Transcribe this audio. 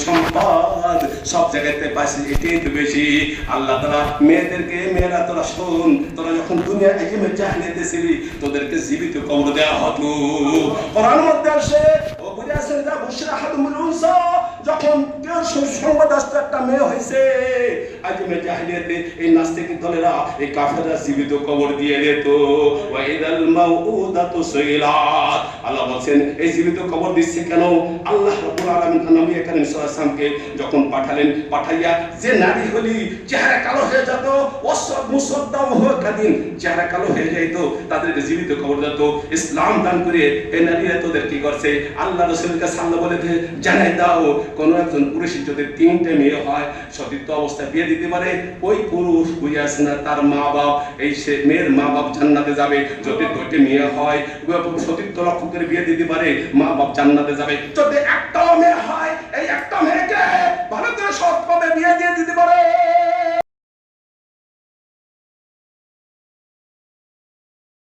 সম্পদ সব জায়গাতে পাইছে, এটাই তো বেশি। আল্লাহ তাআলা মেয়েদেরকে, মেয়েরা তোরা শোন, তোরা যখন দুনিয়া একেমে জাহিলিয়াতে ছিলি তোদেরকে জীবিত কবর দেওয়া হতো। কোরআন মধ্যে আসে ও বুঝে আসেন যা বুশরা হাদুমুল উনসা, যখন কেউ সংবাদ আসতে একটা মেয়ে হয়েছে আজমে জাহিলিয়াতে এই নাস্তিক দলেরা, এই কাফেররা জীবিত কবর দিয়ে দিত। ওয়া ইদাল মাউউদাতু সুইলাত, আল্লাহ বলেন এই জীবিত কবর দিচ্ছে কেন? আল্লাহ রাব্বুল আলামিন নবী করিম সাল্লাল্লাহু আলাইহি ওয়াসাল্লামকে যখন পাঠালেন, পাঠাইয়া যে নারী হলি চেহারা কালো হয়ে যেত, ওয়াসদ মুসাদ্দাম হয়ে কাদিন চেহারা কালো হয়ে যেত, তাদেরকে জীবিত কবর দিত। ইসলাম দান করে এই নারীরা তোদের কি করছে? আল্লাহ রাসূলের কাছে আল্লাহ বলে জানাই দাও, কোন একজন পুরুষের যদি 3টে মেয়ে হয়, সতীর্থ অবস্থায় বিয়ে দিতে পারে, ওই পুরুষ বুঝে আসে না তার মা বাপ, এই সে মেয়ের মা বাপ জান্নাতে যাবে। যদি 2টে মেয়ে হয়, সতীর্থ লক্ষ্য করে বিয়ে দিতে পারে, মা বাপ জান্নাতে যাবে। যদি একটাও মেয়ে হয়, এই একটা মেয়ে